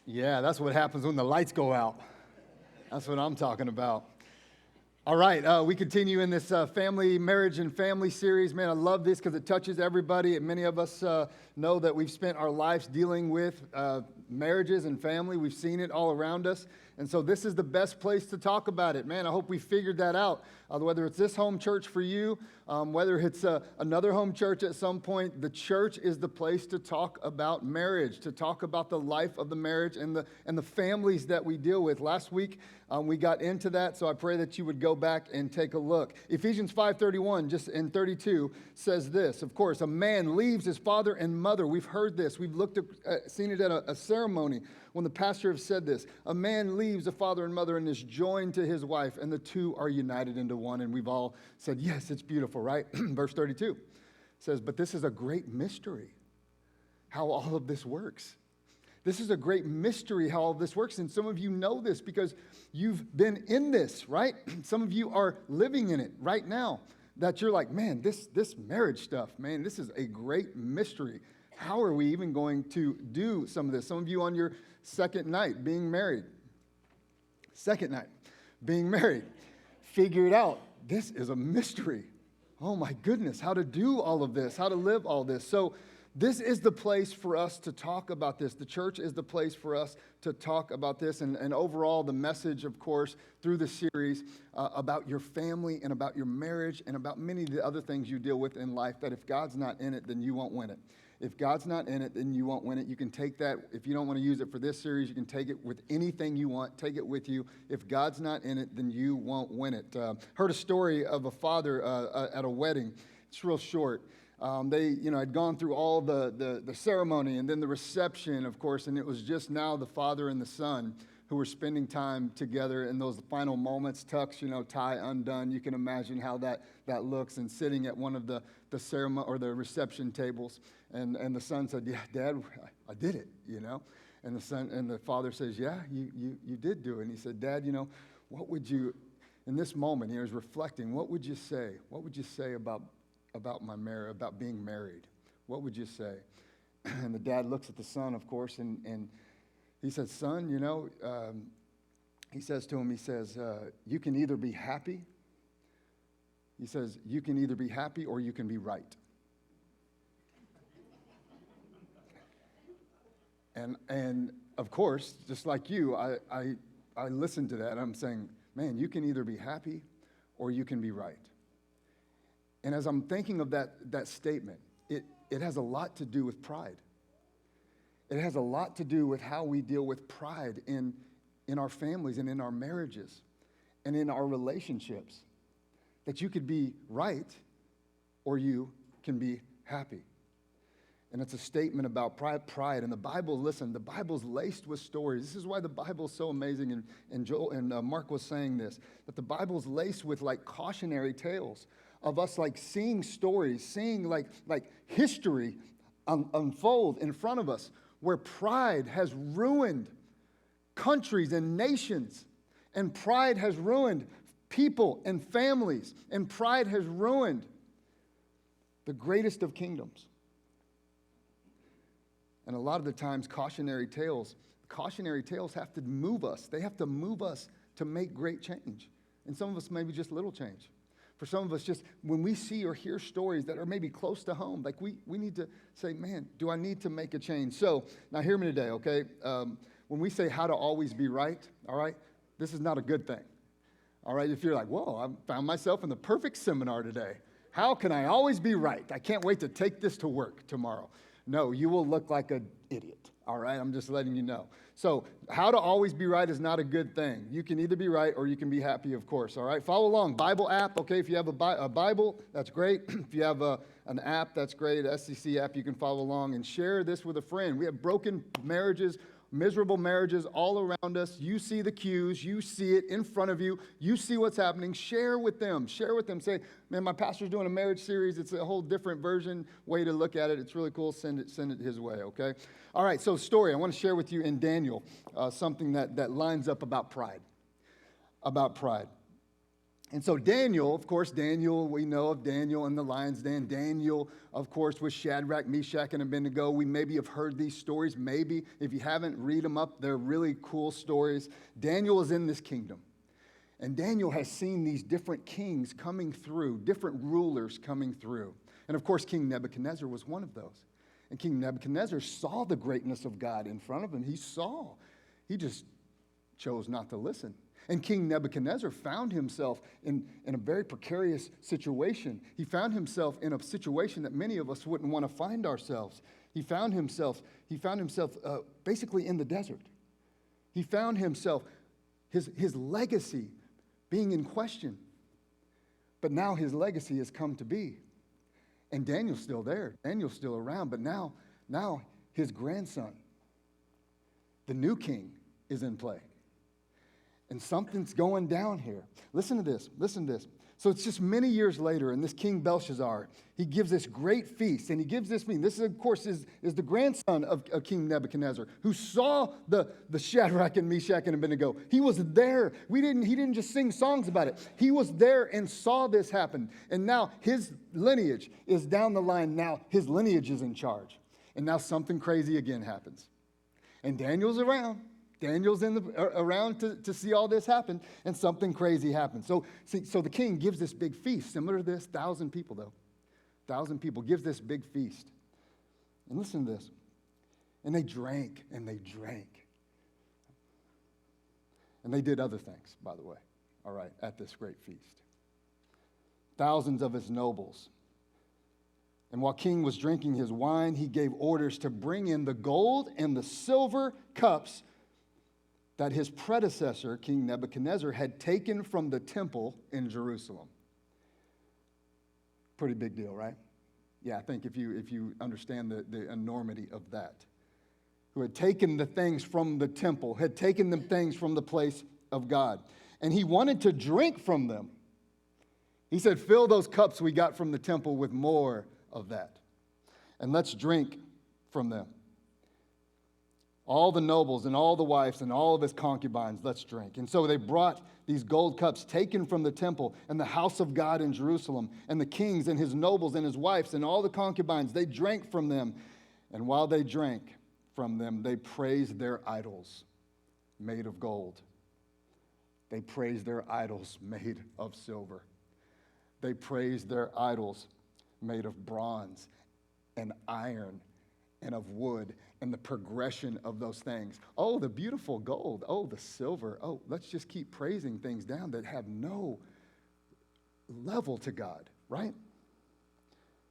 Yeah, that's what happens when the lights go out. That's what I'm talking about. All right, we continue in this family, marriage, and family series. Man, I love this because it touches everybody. And many of us know that we've spent our lives dealing with marriages and family. We've seen it all around us. And so this is the best place to talk about it. Man, I hope we figured that out. Whether it's this home church for you, whether it's another home church at some point, the church is the place to talk about marriage, to talk about the life of the marriage and the families that we deal with. Last week, we got into that, so I pray that you would go back and take a look. Ephesians 5:31, just in 32, says this. Of course, a man leaves his father and mother. We've heard this. We've seen it at a ceremony when the pastor has said this. A man leaves a father and mother and is joined to his wife, and the two are united into one. And we've all said, yes, it's beautiful, right? Verse 32 says, but this is a great mystery, how all of this works. This is a great mystery how all this works. And some of you know this because you've been in this, right? Some of you are living in it right now. That you're like, man, this marriage stuff, man, this is a great mystery. How are we even going to do some of this? Some of you on your second night being married. Second night being married. Figure it out. This is a mystery. Oh my goodness, how to do all of this, how to live all this. So this is the place for us to talk about this. The church is the place for us to talk about this. And overall, the message, of course, through the series about your family and about your marriage and about many of the other things you deal with in life, that if God's not in it, then you won't win it. If God's not in it, then you won't win it. You can take that. If you don't want to use it for this series, you can take it with anything you want. Take it with you. If God's not in it, then you won't win it. Heard a story of a father at a wedding. It's real short. They, had gone through all the ceremony and then the reception, of course, and it was just now the father and the son who were spending time together in those final moments, tux, tie undone. You can imagine how that looks, and sitting at one of the ceremony or the reception tables, and the son said, "Yeah, Dad, I did it," and the father says, "Yeah, you did do it." And he said, "Dad, what would you, in this moment," he was reflecting, "what would you say? What would you say about my marriage, about being married? What would you say?" And the dad looks at the son, of course, and he says, "Son, he says to him, you can either be happy." He says, "You can either be happy or you can be right." And of course, just like you, I listened to that. And I'm saying, man, you can either be happy or you can be right. And as I'm thinking of that statement, it has a lot to do with pride. It has a lot to do with how we deal with pride in our families and in our marriages and in our relationships. That you could be right or you can be happy. And it's a statement about pride. And the Bible, listen, the Bible's laced with stories. This is why the Bible's so amazing. And Mark was saying this, that the Bible's laced with like cautionary tales of us like seeing stories, seeing like history unfold in front of us, where pride has ruined countries and nations, and pride has ruined people and families, and pride has ruined the greatest of kingdoms. And a lot of the times, cautionary tales have to move us. They have to move us to make great change. And some of us maybe just little change. For some of us, just when we see or hear stories that are maybe close to home, like we need to say, man, do I need to make a change? So now hear me today, okay? When we say how to always be right, all right, this is not a good thing. All right, if you're like, whoa, I found myself in the perfect seminar today. How can I always be right? I can't wait to take this to work tomorrow. No, you will look like an idiot, all right? I'm just letting you know. So how to always be right is not a good thing. You can either be right or you can be happy, of course, all right? Follow along. Bible app, okay? If you have a Bible, that's great. If you have an app, that's great. An SEC app, you can follow along and share this with a friend. We have broken marriages, miserable marriages all around us. You see the cues. You see it in front of you. You see what's happening. Share with them. Share with them. Say, man, my pastor's doing a marriage series. It's a whole different way to look at it. It's really cool. Send it his way, okay? All right, so story. I want to share with you in Daniel something that lines up about pride. About pride. And so Daniel, of course, Daniel, we know of Daniel in the lion's den. Daniel, of course, was Shadrach, Meshach, and Abednego. We maybe have heard these stories. Maybe, if you haven't, read them up. They're really cool stories. Daniel is in this kingdom. And Daniel has seen these different kings coming through, different rulers coming through. And of course, King Nebuchadnezzar was one of those. And King Nebuchadnezzar saw the greatness of God in front of him. He saw. He just chose not to listen. And King Nebuchadnezzar found himself in a very precarious situation. He found himself in a situation that many of us wouldn't want to find ourselves. He found himself basically in the desert. He found himself, his legacy being in question. But now his legacy has come to be. And Daniel's still there. Daniel's still around. But now his grandson, the new king, is in play. And something's going down here. Listen to this. So it's just many years later, and this King Belshazzar, he gives this great feast, and he gives this meeting. This, of course, is the grandson of King Nebuchadnezzar, who saw the Shadrach and Meshach and Abednego. He was there. He didn't just sing songs about it. He was there and saw this happen. And now his lineage is down the line. Now his lineage is in charge. And now something crazy again happens. And Daniel's around. Daniel's around to see all this happen, and something crazy happens. So the king gives this big feast, similar to this, 1,000 people though. 1,000 people, gives this big feast. And listen to this. And they drank, and they drank. And they did other things, by the way, all right, at this great feast. Thousands of his nobles. And while king was drinking his wine, he gave orders to bring in the gold and the silver cups that his predecessor, King Nebuchadnezzar, had taken from the temple in Jerusalem. Pretty big deal, right? Yeah, I think if you understand the enormity of that. Who had taken the things from the temple, had taken the things from the place of God. And he wanted to drink from them. He said, fill those cups we got from the temple with more of that. And let's drink from them. All the nobles and all the wives and all of his concubines, let's drink. And so they brought these gold cups taken from the temple and the house of God in Jerusalem. And the kings and his nobles and his wives and all the concubines, they drank from them. And while they drank from them, they praised their idols made of gold. They praised their idols made of silver. They praised their idols made of bronze and iron and of wood, and the progression of those things. Oh, the beautiful gold. Oh, the silver. Oh, let's just keep praising things down that have no level to God, right?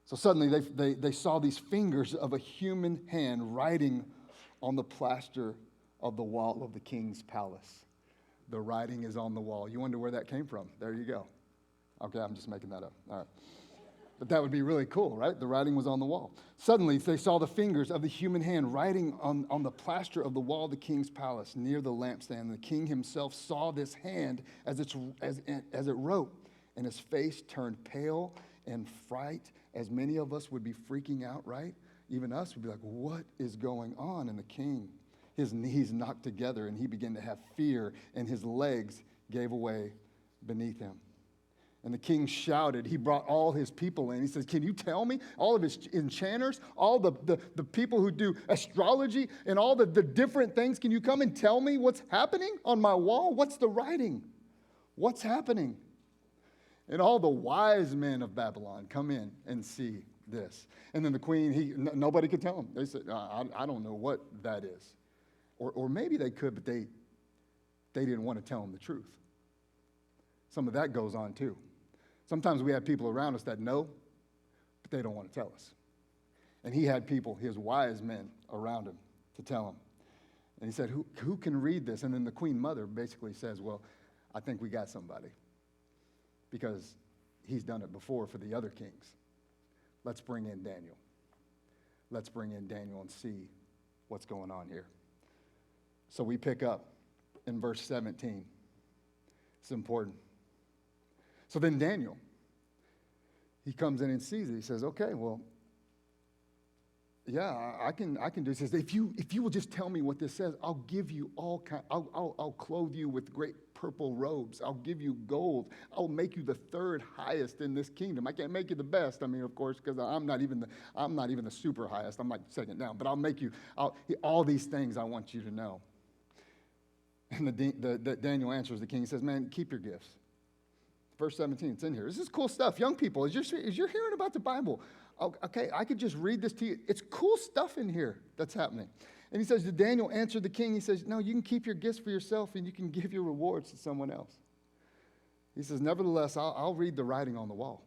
So suddenly they saw these fingers of a human hand writing on the plaster of the wall of the king's palace. The writing is on the wall. You wonder where that came from. There you go. Okay, I'm just making that up. All right. But that would be really cool, right? The writing was on the wall. Suddenly, they saw the fingers of the human hand writing on the plaster of the wall of the king's palace near the lampstand. The king himself saw this hand as it wrote, and his face turned pale and fright, as many of us would be freaking out, right? Even us would be like, what is going on? And the king, his knees knocked together, and he began to have fear, and his legs gave away beneath him. And the king shouted. He brought all his people in. He says, can you tell me, all of his enchanters, all the people who do astrology and all the different things, can you come and tell me what's happening on my wall? What's the writing? What's happening? And all the wise men of Babylon come in and see this. And then the queen, nobody could tell him. They said, I don't know what that is. Or maybe they could, but they didn't want to tell him the truth. Some of that goes on too. Sometimes we have people around us that know, but they don't want to tell us. And he had people, his wise men, around him to tell him. And he said, who can read this? And then the queen mother basically says, well, I think we got somebody. Because he's done it before for the other kings. Let's bring in Daniel. Let's bring in Daniel and see what's going on here. So we pick up in verse 17. It's important. So then Daniel, he comes in and sees it. He says, okay, well, yeah, I can do this. He says, if you will just tell me what this says, I'll give you all kind. I'll clothe you with great purple robes. I'll give you gold. I'll make you the third highest in this kingdom. I can't make you the best. I mean, of course, because I'm not even the super highest. I'm like second down. But I'll make you all these things I want you to know. And the Daniel answers the king. He says, man, keep your gifts. Verse 17, it's in here. This is cool stuff. Young people, as you're hearing about the Bible, okay, I could just read this to you. It's cool stuff in here that's happening. And he says, did Daniel answer the king? He says, no, you can keep your gifts for yourself and you can give your rewards to someone else. He says, nevertheless, I'll read the writing on the wall.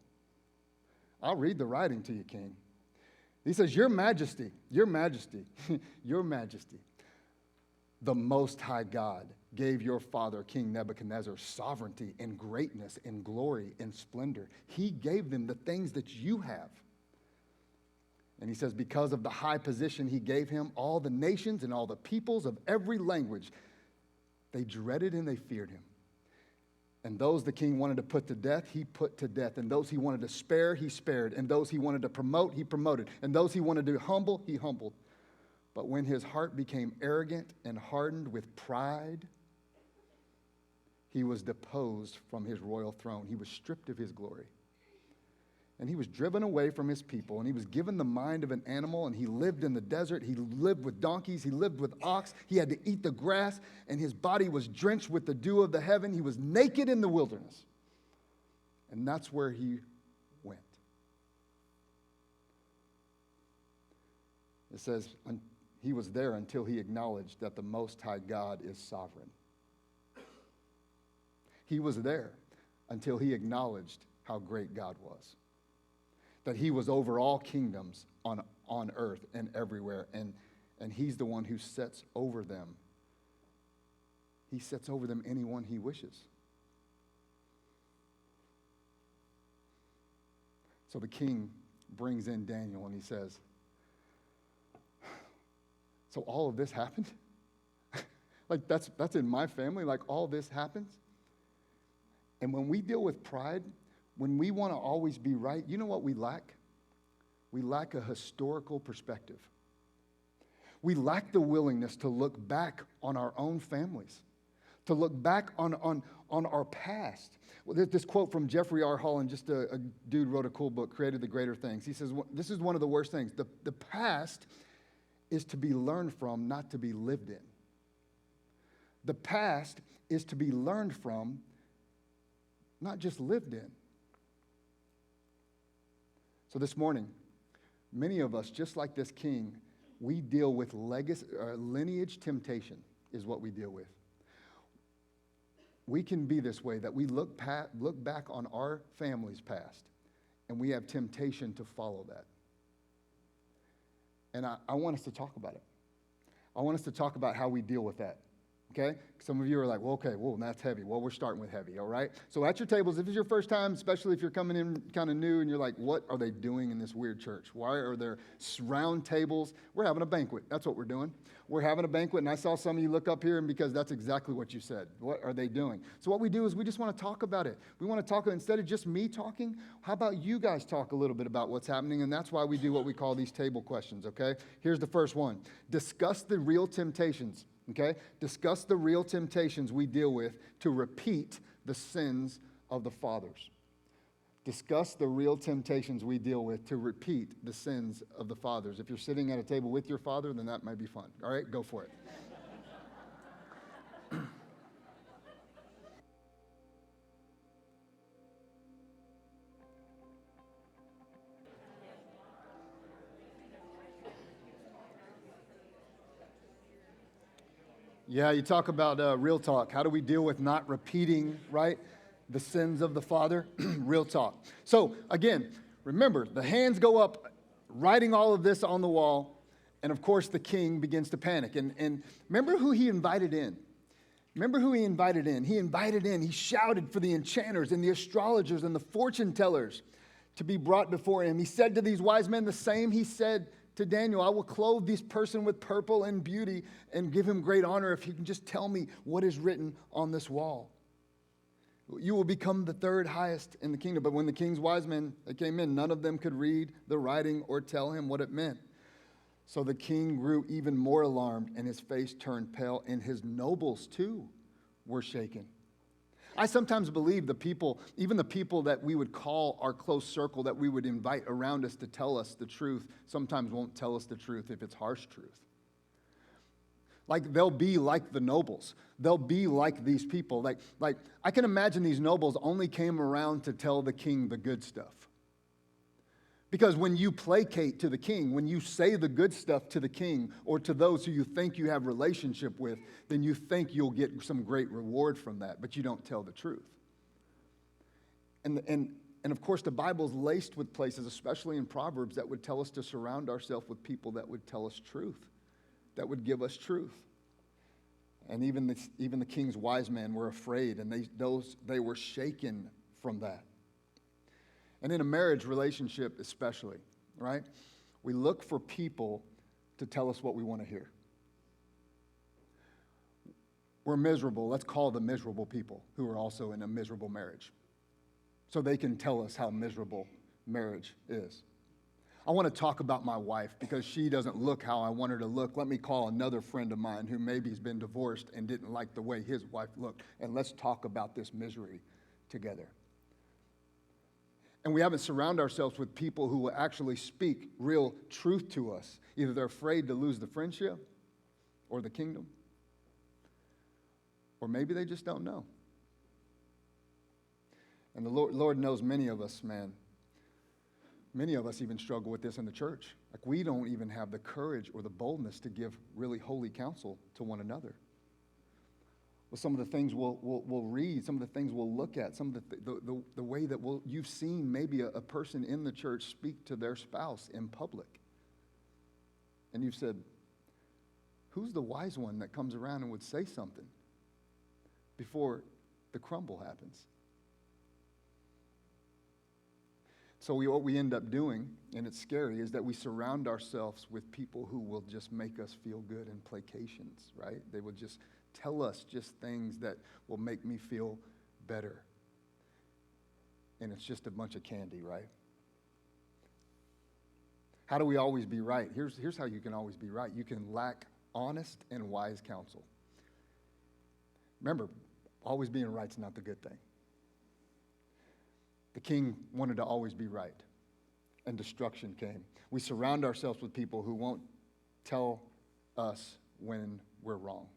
I'll read the writing to you, king. He says, your majesty, your majesty, your majesty, the Most High God gave your father, King Nebuchadnezzar, sovereignty and greatness and glory and splendor. He gave them the things that you have. And he says, because of the high position he gave him, all the nations and all the peoples of every language, they dreaded and they feared him. And those the king wanted to put to death, he put to death. And those he wanted to spare, he spared. And those he wanted to promote, he promoted. And those he wanted to humble, he humbled. But when his heart became arrogant and hardened with pride, he was deposed from his royal throne. He was stripped of his glory. And he was driven away from his people, and he was given the mind of an animal, and he lived in the desert. He lived with donkeys. He lived with ox. He had to eat the grass, and his body was drenched with the dew of the heaven. He was naked in the wilderness. And that's where he went. It says, he was there until he acknowledged that the Most High God is sovereign. He was there until he acknowledged how great God was. That he was over all kingdoms on earth and everywhere. And he's the one who sets over them. He sets over them anyone he wishes. So the king brings in Daniel and he says, so all of this happened? Like that's in my family, like all this happens? And when we deal with pride, when we want to always be right, you know what we lack? We lack a historical perspective. We lack the willingness to look back on our own families, to look back on our past. Well, there's this quote from Jeffrey R. Holland, just a dude wrote a cool book, Created the Greater Things. He says, this is one of the worst things. The past is to be learned from, not to be lived in. The past is to be learned from, not just lived in. So this morning, many of us, just like this king, we deal with lineage temptation is what we deal with. We can be this way, that we look back on our family's past, and we have temptation to follow that. And I want us to talk about it. I want us to talk about how we deal with that. Okay? Some of you are like, well, okay, well, that's heavy. Well, we're starting with heavy, all right? So at your tables, if it's your first time, especially if you're coming in kind of new and you're like, what are they doing in this weird church? Why are there round tables? We're having a banquet. That's what we're doing. We're having a banquet, and I saw some of you look up here, and because that's exactly what you said. What are they doing? So what we do is we just want to talk about it. We want to talk, instead of just me talking, how about you guys talk a little bit about what's happening? And that's why we do what we call these table questions, okay? Here's the first one. Discuss the real temptations. Okay? Discuss the real temptations we deal with to repeat the sins of the fathers. Discuss the real temptations we deal with to repeat the sins of the fathers. If you're sitting at a table with your father, then that might be fun. All right? Go for it. Yeah, you talk about real talk. How do we deal with not repeating, right, the sins of the father? Real talk. So, again, remember, the hands go up, writing all of this on the wall, and of course the king begins to panic. And remember who he invited in. Remember who he invited in. He shouted for the enchanters and the astrologers and the fortune tellers to be brought before him. He said to these wise men the same he said to Daniel, I will clothe this person with purple and beauty and give him great honor if he can just tell me what is written on this wall. You will become the third highest in the kingdom. But when the king's wise men came in, none of them could read the writing or tell him what it meant. So the king grew even more alarmed, and his face turned pale, and his nobles too were shaken. I sometimes believe the people, even the people that we would call our close circle, that we would invite around us to tell us the truth, sometimes won't tell us the truth if it's harsh truth. Like they'll be like the nobles. They'll be like these people. Like I can imagine these nobles only came around to tell the king the good stuff. Because when you placate to the king, when you say the good stuff to the king or to those who you think you have relationship with, then you think you'll get some great reward from that, but you don't tell the truth. And of course, the Bible's laced with places, especially in Proverbs, that would tell us to surround ourselves with people that would tell us truth, that would give us truth. And even the king's wise men were afraid, and they were shaken from that. And in a marriage relationship especially, right? We look for people to tell us what we want to hear. We're miserable. Let's call the miserable people who are also in a miserable marriage, so they can tell us how miserable marriage is. I want to talk about my wife because she doesn't look how I want her to look. Let me call another friend of mine who maybe has been divorced and didn't like the way his wife looked, and let's talk about this misery together. And we haven't surrounded ourselves with people who will actually speak real truth to us. Either they're afraid to lose the friendship or the kingdom, or maybe they just don't know. And the Lord knows many of us, man. Many of us even struggle with this in the church. Like we don't even have the courage or the boldness to give really holy counsel to one another. Well, some of the things we'll read, some of the things we'll look at, some of the way that you've seen maybe a person in the church speak to their spouse in public. And you've said, who's the wise one that comes around and would say something before the crumble happens? So what we end up doing, and it's scary, is that we surround ourselves with people who will just make us feel good and placations, right? They will just tell us just things that will make me feel better. And it's just a bunch of candy, right? How do we always be right? Here's how you can always be right. You can lack honest and wise counsel. Remember, always being right's not the good thing. The king wanted to always be right, and destruction came. We surround ourselves with people who won't tell us when we're wrong.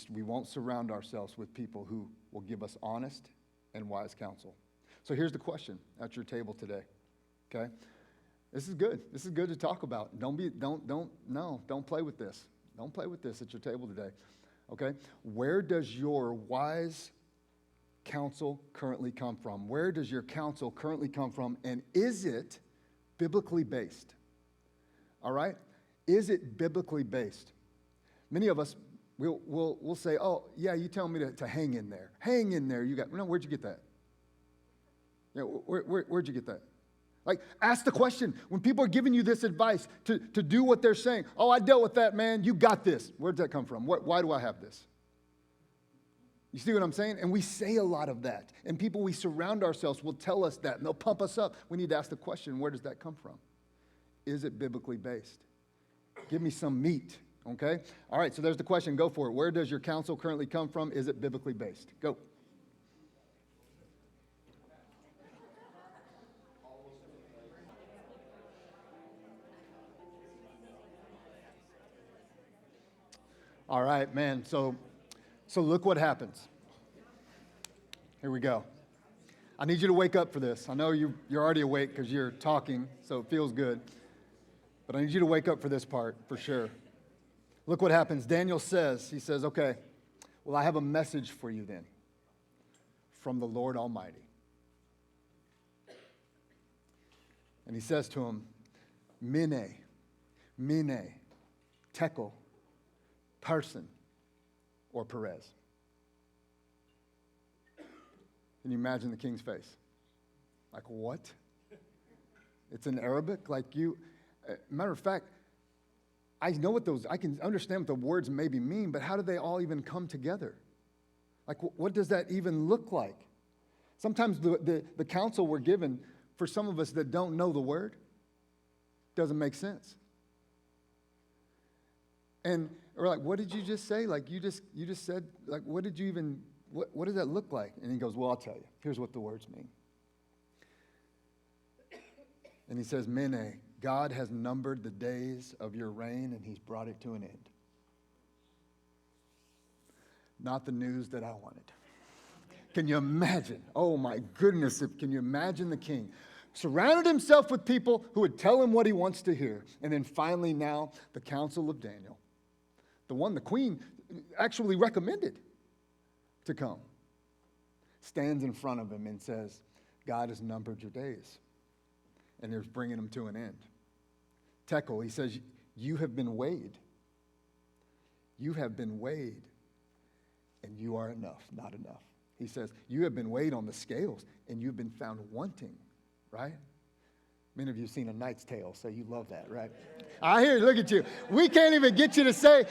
We won't surround ourselves with people who will give us honest and wise counsel. So here's the question at your table today, okay? This is good. This is good to talk about. Don't play with this. Don't play with this at your table today, okay? Where does your wise counsel currently come from? Where does your counsel currently come from? And is it biblically based? All right? Is it biblically based? Many of us, we'll say, oh, yeah, you tell me to hang in there. Hang in there. Where'd you get that? Yeah, where'd you get that? Like, ask the question. When people are giving you this advice to do what they're saying, oh, I dealt with that, man. You got this. Where'd that come from? Why do I have this? You see what I'm saying? And we say a lot of that. And people we surround ourselves will tell us that, and they'll pump us up. We need to ask the question, where does that come from? Is it biblically based? Give me some meat, okay? All right, so there's the question. Go for it. Where does your counsel currently come from? Is it biblically based? Go. All right, man, so look what happens. Here we go. I need you to wake up for this. I know you're already awake because you're talking, so it feels good. But I need you to wake up for this part, for sure. Look what happens. Daniel says, he says, okay, well, I have a message for you then from the Lord Almighty. And he says to him, mene, tekel, person, or Perez. Can you imagine the king's face? Like, what? It's in Arabic? Matter of fact, I can understand what the words maybe mean, but how do they all even come together? Like, what does that even look like? Sometimes the counsel we're given, for some of us that don't know the word, Doesn't make sense. And we're like, what did you just say? Like, you just said, like, what does that look like? And he goes, well, I'll tell you. Here's what the words mean. And he says, Mene, God has numbered the days of your reign, and he's brought it to an end. Not the news that I wanted. Can you imagine? Oh, my goodness. Can you imagine the king? Surrounded himself with people who would tell him what he wants to hear. And then finally now, the council of Daniel, the one the queen actually recommended to come, stands in front of him and says, God has numbered your days. And he's bringing them to an end. Tekel, he says, you have been weighed. You have been weighed, and you are enough, not enough. He says, you have been weighed on the scales, and you've been found wanting, right? Many of you have seen A Knight's Tale, so you love that, right? I hear, look at you. We can't even get you to say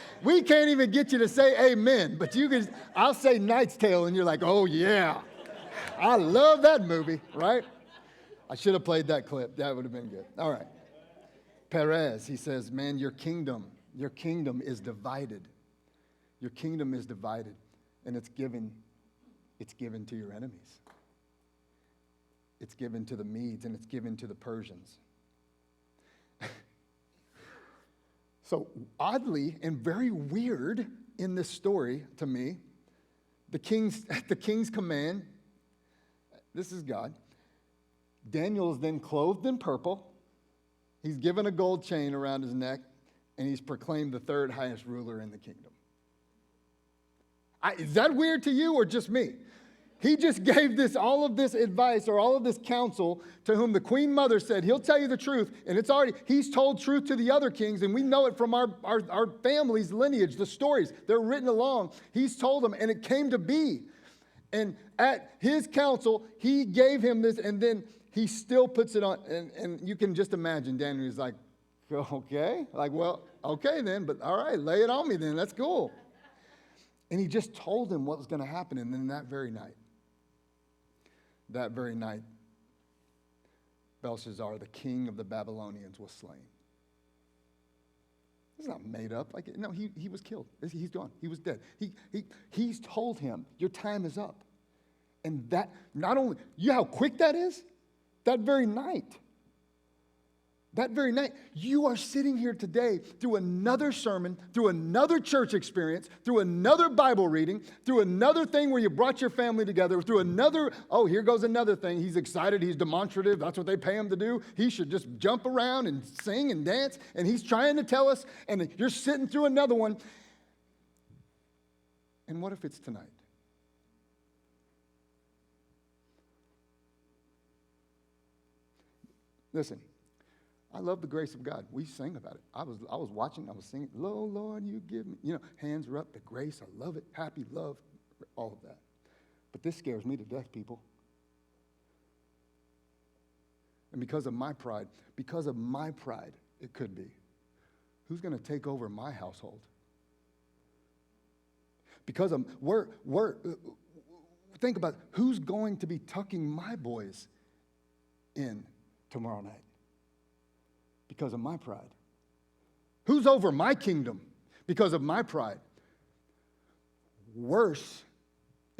amen, but I'll say Knight's Tale, and you're like, oh, yeah. I love that movie, right? I should have played that clip. That would have been good. All right. Perez, he says, man, your kingdom is divided. Your kingdom is divided, and it's given to your enemies. It's given to the Medes, and it's given to the Persians. So oddly and very weird in this story to me, the king's command, this is God. Daniel is then clothed in purple. He's given a gold chain around his neck, and he's proclaimed the third highest ruler in the kingdom. Is that weird to you or just me? He just gave all of this advice or all of this counsel to whom the queen mother said, he'll tell you the truth. And he's told truth to the other kings, and we know it from our family's lineage, the stories. They're written along. He's told them, and it came to be. And at his counsel, he gave him this, and then he still puts it on. And you can just imagine Daniel is like, okay. Like, well, okay then, but all right, lay it on me then. That's cool. And he just told him what was going to happen. And then that very night, Belshazzar, the king of the Babylonians, was slain. It's not made up. Like, no, he was killed. He's gone. He was dead. He's told him, your time is up. And that, not only, you know how quick that is? That very night, you are sitting here today through another sermon, through another church experience, through another Bible reading, through another thing where you brought your family together, through another, oh, here goes another thing. He's excited. He's demonstrative. That's what they pay him to do. He should just jump around and sing and dance. And he's trying to tell us, and you're sitting through another one. And what if it's tonight? Listen, I love the grace of God. We sing about it. I was watching, I was singing, Lo, Lord, you give me, hands are up, the grace, I love it, happy, love, all of that. But this scares me to death, people. And because of my pride, it could be. Who's going to take over my household? Because think about who's going to be tucking my boys in tomorrow night because of my pride. Who's over my kingdom because of my pride? Worse,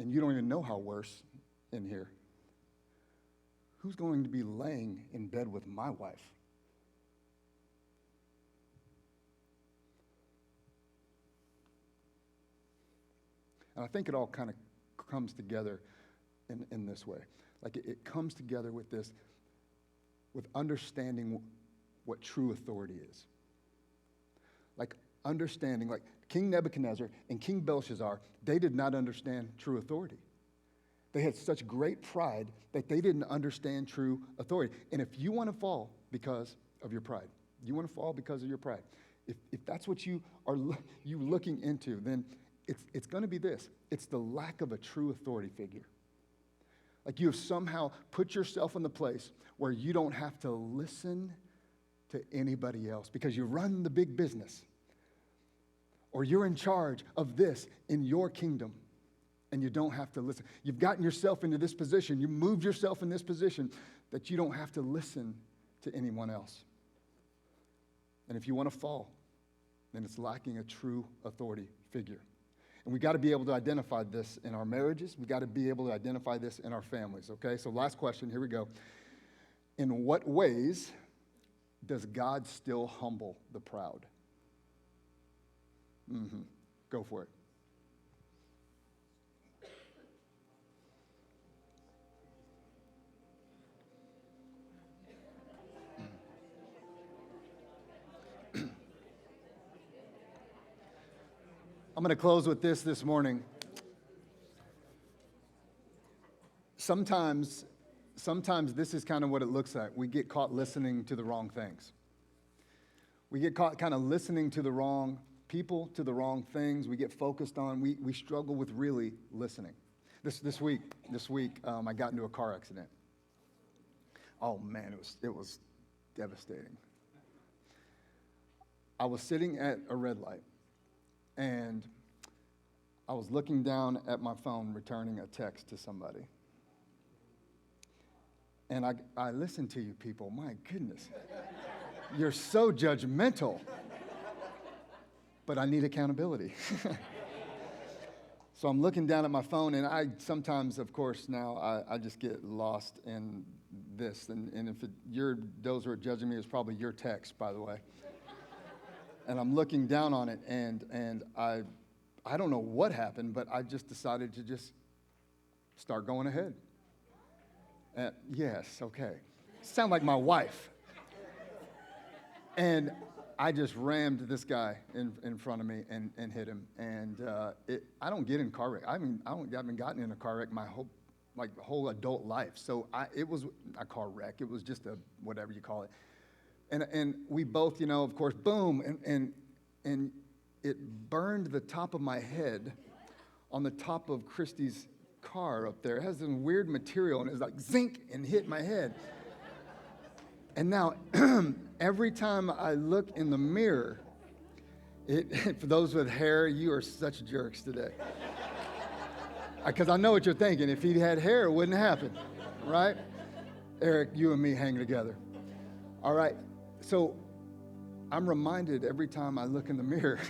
and you don't even know how worse in here. Who's going to be laying in bed with my wife? And I think it all kind of comes together in this way. Like it comes together with this, with understanding what true authority is. Like understanding, like King Nebuchadnezzar and King Belshazzar, they did not understand true authority. They had such great pride that they didn't understand true authority. And if you want to fall because of your pride, if that's what you are looking into, then it's going to be this. It's the lack of a true authority figure. Like you have somehow put yourself in the place where you don't have to listen to anybody else because you run the big business or you're in charge of this in your kingdom and you don't have to listen. You've gotten yourself into this position. You moved yourself in this position that you don't have to listen to anyone else. And if you want to fall, then it's lacking a true authority figure. And we got to be able to identify this in our marriages. We got to be able to identify this in our families, okay? So last question, here we go. In what ways does God still humble the proud? Go for it. I'm going to close with this morning. Sometimes this is kind of what it looks like. We get caught listening to the wrong things. We get caught kind of listening to the wrong people, to the wrong things. We get focused on, we struggle with really listening. This week, I got into a car accident. Oh man, it was devastating. I was sitting at a red light, and I was looking down at my phone, returning a text to somebody. And I listened to you people, my goodness. You're so judgmental. But I need accountability. So I'm looking down at my phone, and I sometimes, of course, now I just get lost in this. And if those who are judging me, it's probably your text, by the way. And I'm looking down on it, and I don't know what happened, but I just decided to just start going ahead. Yes, okay. Sound like my wife. And I just rammed this guy in front of me and hit him. And I don't get in car wreck. I haven't gotten in a car wreck my whole adult life. So it was a car wreck. It was just a whatever you call it. And we both, of course, boom, and it burned the top of my head on the top of Christy's car up there. It has some weird material, and it was like zinc and hit my head. And now, every time I look in the mirror, for those with hair, you are such jerks today. Because I know what you're thinking. If he had hair, it wouldn't happen, right? Eric, you and me hang together. All right, so I'm reminded every time I look in the mirror,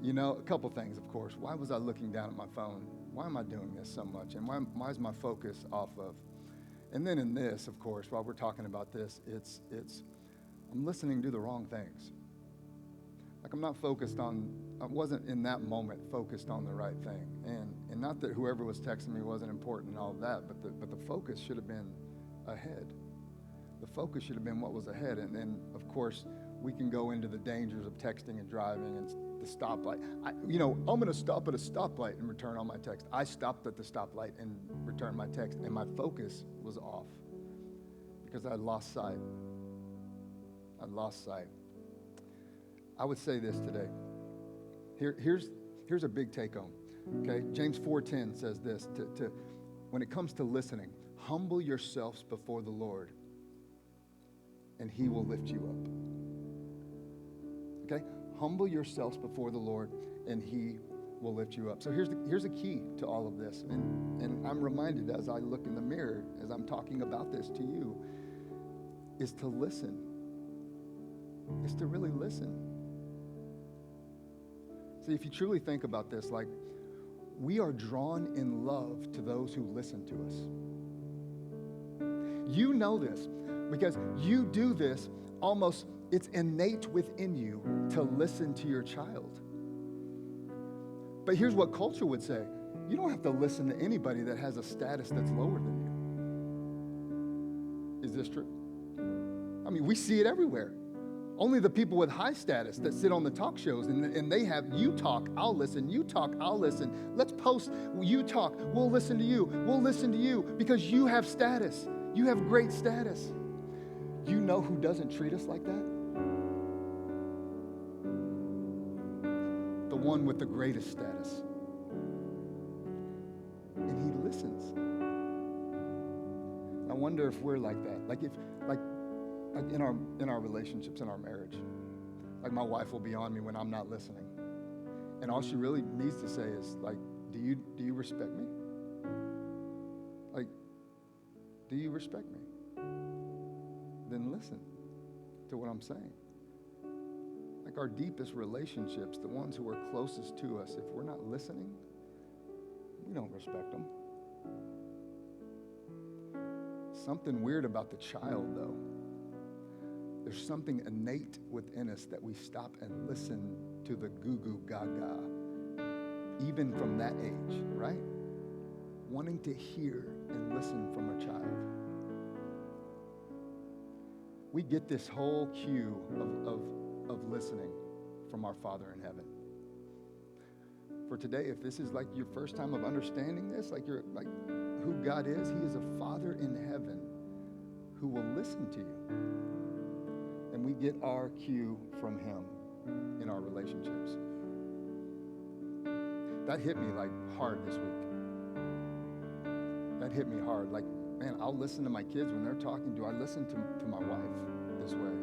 a couple things, of course. Why was I looking down at my phone? Why am I doing this so much? And why is my focus off of? And then in this, of course, while we're talking about this, it's I'm listening to the wrong things. Like I wasn't in that moment focused on the right thing. And not that whoever was texting me wasn't important and all of that, but the focus should have been ahead. The focus should have been what was ahead. And then, of course, we can go into the dangers of texting and driving and the stoplight. I'm going to stop at a stoplight and return all my text. I stopped at the stoplight and returned my text, and my focus was off because I lost sight. I would say this today. Here's a big take home. Okay, James 4:10 says this: when it comes to listening, humble yourselves before the Lord, and He will lift you up. Okay? Humble yourselves before the Lord, and He will lift you up. So here's a key to all of this. And I'm reminded as I look in the mirror, as I'm talking about this to you, is to listen. Is to really listen. See, if you truly think about this, like, we are drawn in love to those who listen to us. You know this because you do this almost. It's innate within you to listen to your child. But here's what culture would say. You don't have to listen to anybody that has a status that's lower than you. Is this true? I mean, we see it everywhere. Only the people with high status that sit on the talk shows and they have, you talk, I'll listen, you talk, I'll listen. Let's post, you talk, we'll listen to you, because you have status. You have great status. You know who doesn't treat us like that? The one with the greatest status. And He listens. I wonder if we're like that. Like in our relationships, in our marriage. Like my wife will be on me when I'm not listening. And all she really needs to say is like, do you respect me? Like, do you respect me? Then listen to what I'm saying. like our deepest relationships, the ones who are closest to us, if we're not listening, we don't respect them. Something weird about the child, though. There's something innate within us that we stop and listen to the goo-goo gaga, even from that age, right? Wanting to hear and listen from a child. We get this whole cue of listening from our Father in heaven. For today, if this is like your first time of understanding this, like you're like who God is, He is a Father in heaven who will listen to you. And we get our cue from Him in our relationships. That hit me like hard this week. That hit me hard. Like, man, I'll listen to my kids when they're talking. Do I listen to my wife this way?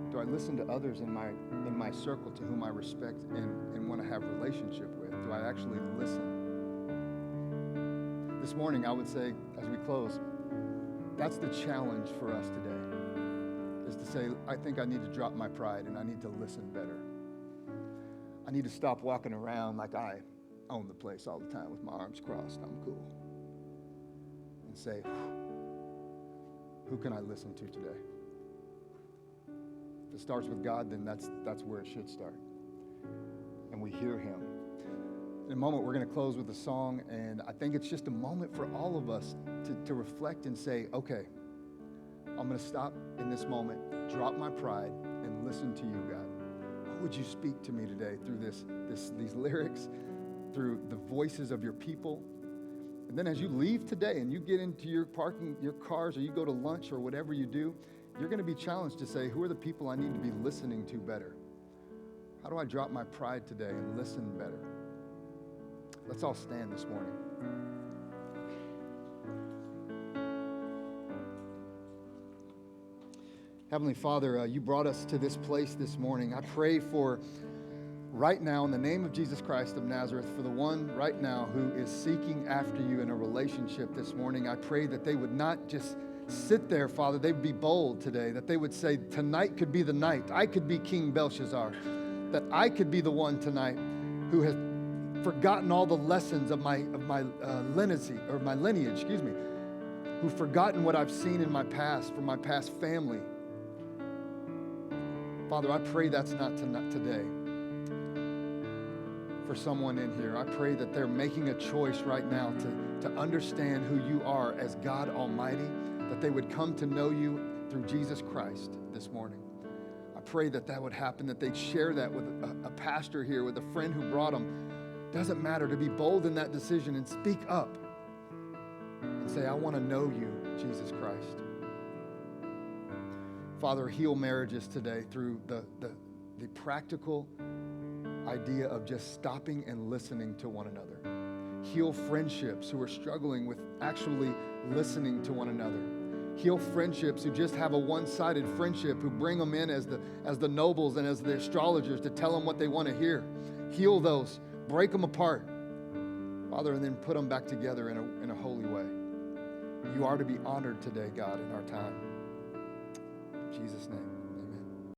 Do I listen to others in my circle to whom I respect and want to have relationship with? Do I actually listen? This morning, I would say, as we close, that's the challenge for us today, is to say, I think I need to drop my pride and I need to listen better. I need to stop walking around like I own the place all the time with my arms crossed. I'm cool. And say, who can I listen to today? If it starts with God, then that's where it should start. And we hear Him. In a moment, we're going to close with a song, and I think it's just a moment for all of us to reflect and say, okay, I'm going to stop in this moment, drop my pride, and listen to you, God. What would you speak to me today through these lyrics, through the voices of your people? And then as you leave today and you get into your cars, or you go to lunch or whatever you do, you're going to be challenged to say, who are the people I need to be listening to better? How do I drop my pride today and listen better? Let's all stand this morning. Heavenly Father, you brought us to this place this morning. I pray for right now, in the name of Jesus Christ of Nazareth, for the one right now who is seeking after you in a relationship this morning. I pray that they would not just sit there, Father. They would be bold today, that they would say, tonight could be the night. I could be King Belshazzar, that I could be the one tonight who has forgotten all the lessons of my lineage, who've forgotten what I've seen in my past, from my past family. Father, I pray that's not today. For someone in here, I pray that they're making a choice right now to understand who you are as God Almighty, that they would come to know you through Jesus Christ this morning. I pray that would happen, that they'd share that with a pastor here, with a friend who brought them. Doesn't matter, to be bold in that decision and speak up and say, I want to know you, Jesus Christ. Father, heal marriages today through the practical idea of just stopping and listening to one another. Heal friendships who are struggling with actually listening to one another. Heal friendships who just have a one-sided friendship, who bring them in as the nobles and as the astrologers to tell them what they want to hear. Heal those, break them apart, Father, and then put them back together in a holy way. You are to be honored today, God, in our time. In Jesus' name.